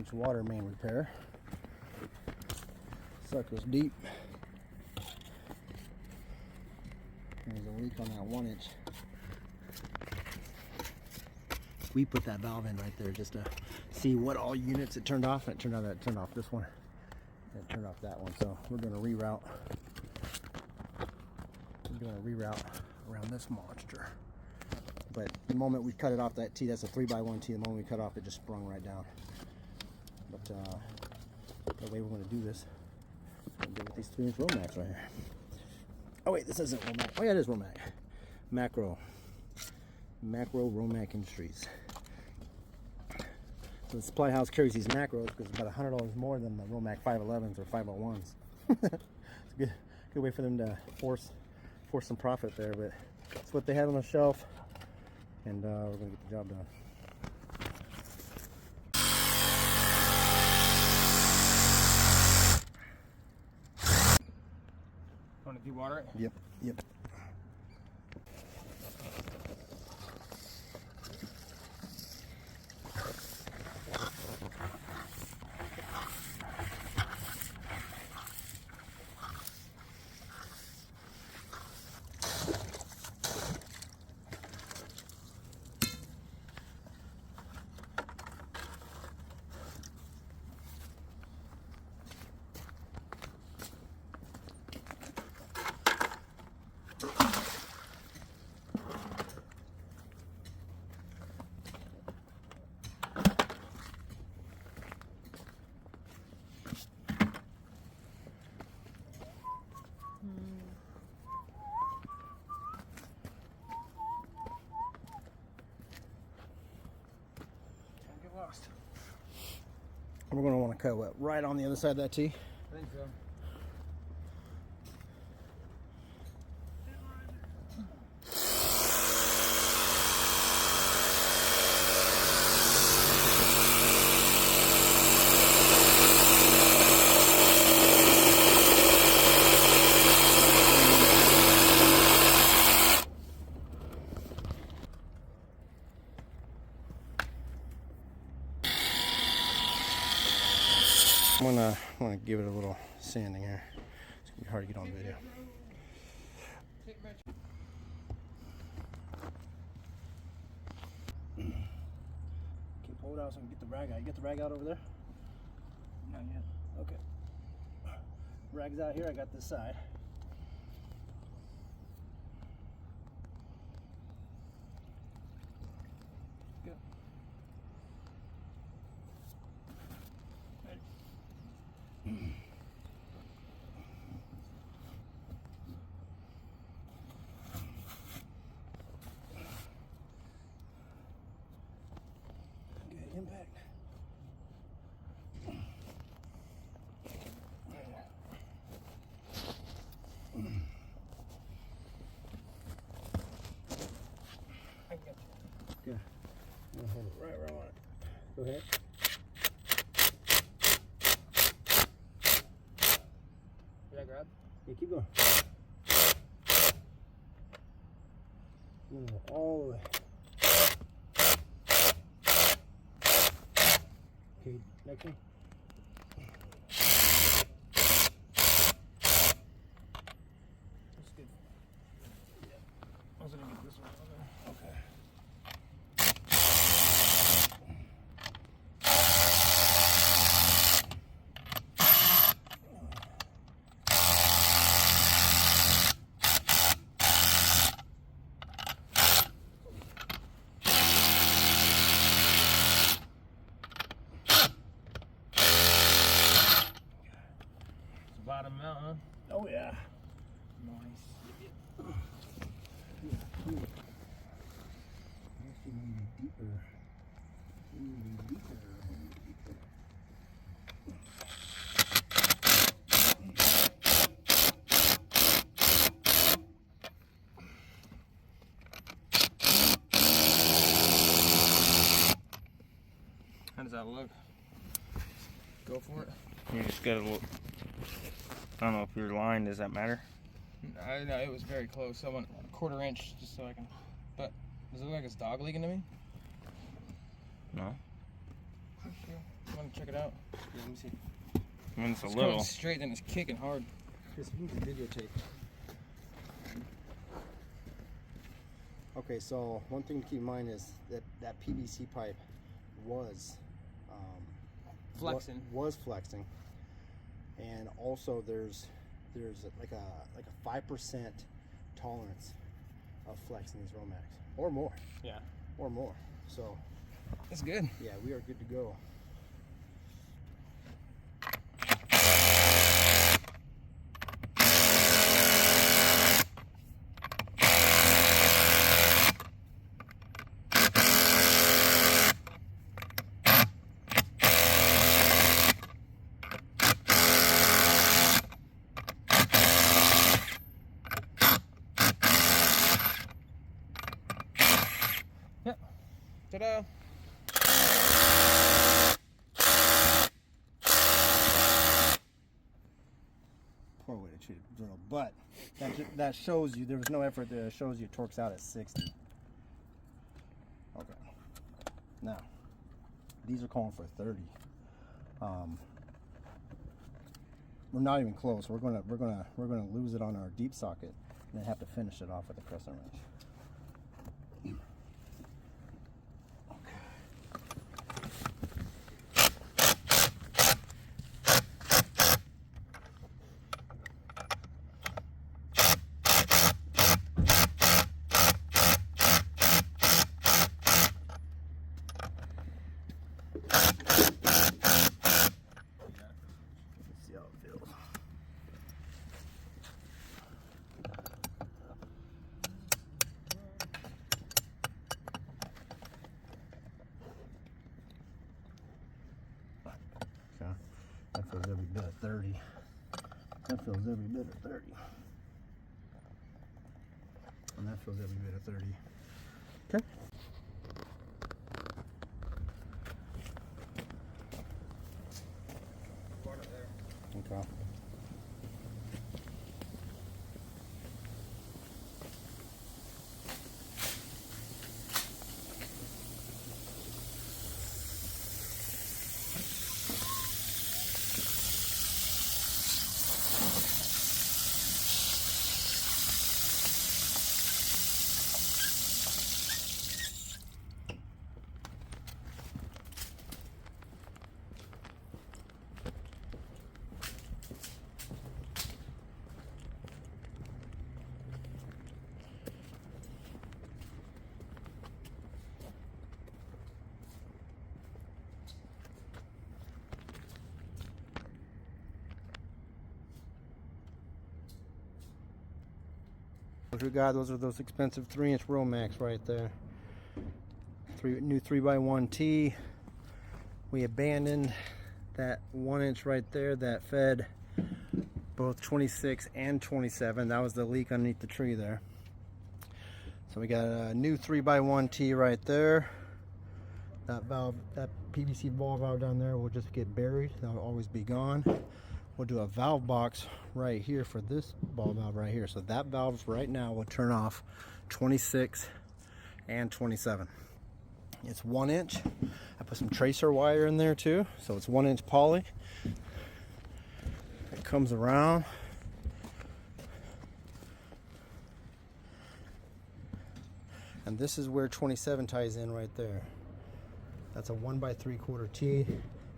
1-inch water main repair. Sucker's deep. There's a leak on that 1-inch. We put that valve in right there just to see what all units it turned off. And it turned out that it turned off this one. And it turned off that one. So we're going to reroute. We're doing a reroute around this monster. But the moment we cut it off, that T, that's a 3x1 T. The moment we cut off, it just sprung right down. But the way we're going to do this, we're going to do it with these 3-inch Romax right here. Oh wait, this isn't Romac. Oh yeah, it is Romac. Macro Romac Industries. So the supply house carries these macros because it's about $100 more than the Romac 511s or 501s. It's a good way for them to force some profit there, but it's what they have on the shelf, and we're gonna get the job done. Want to de-water it? Yep. Lost. We're going to want to cut what, right on the other side of that T? I think so. I'm gonna give it a little sanding here. It's gonna be hard to get on video. Can you pull it out so I can get the rag out? You get the rag out over there? Not yet. Okay. Rag's out here, I got this side. Good. Good impact. I got you. Good. I'm gonna hold it right where I want it. Go ahead. Did I grab? Yeah, keep going. All the way. Okay, next one. That's good. Yeah. I was gonna get this one. Okay. Bottom out, huh? Oh yeah. Nice. Deeper. How does that look? Go for it. You just gotta look. I don't know if you're lying. Does that matter? I know it was very close. I want a 1/4 inch just so I can. But does it look like it's dog leaking to me? No. Sure. Want to check it out? Yeah, let me see. I mean, it's a It's little. going straight and it's kicking hard. Just move the videotape. Okay, so one thing to keep in mind is that that PVC pipe was Flexing. Was flexing, and also there's like a 5% tolerance of flex in these Romax, or more. Yeah. Or more. So That's good. yeah, we are good to go. Ta-da! Poor way to treat a drill, but that shows you there was no effort there. It shows you it torques out at 60. Okay. Now, these are calling for 30. We're not even close. We're gonna lose it on our deep socket, and then have to finish it off with a crescent wrench. See how it feels. Okay. That feels every bit of 30. That feels every bit of 30. And that feels every bit of 30. Okay. Okay. Those are those expensive 3-inch Romax right there. New 3x1 T. We abandoned that 1-inch right there that fed both 26 and 27. That was the leak underneath the tree there. So we got a new 3x1 T right there. That valve, that PVC ball valve down there will just get buried. That'll always be gone. We'll do a valve box right here for this ball valve right here. So that valve right now will turn off 26 and 27. It's 1 inch. I put some tracer wire in there too. So it's 1-inch poly. It comes around. And this is where 27 ties in right there. That's a 1x3/4 T.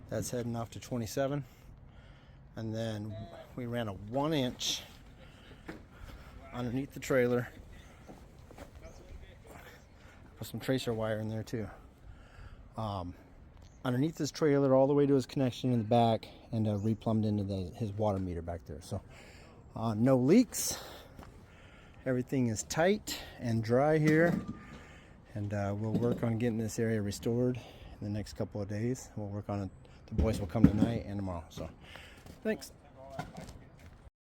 That's heading off to 27. And then we ran a 1-inch underneath the trailer. Put some tracer wire in there too. Underneath this trailer all the way to his connection in the back, and replumbed into his water meter back there. So no leaks. Everything is tight and dry here. And we'll work on getting this area restored in the next couple of days. We'll work on it. The boys will come tonight and tomorrow. So thanks.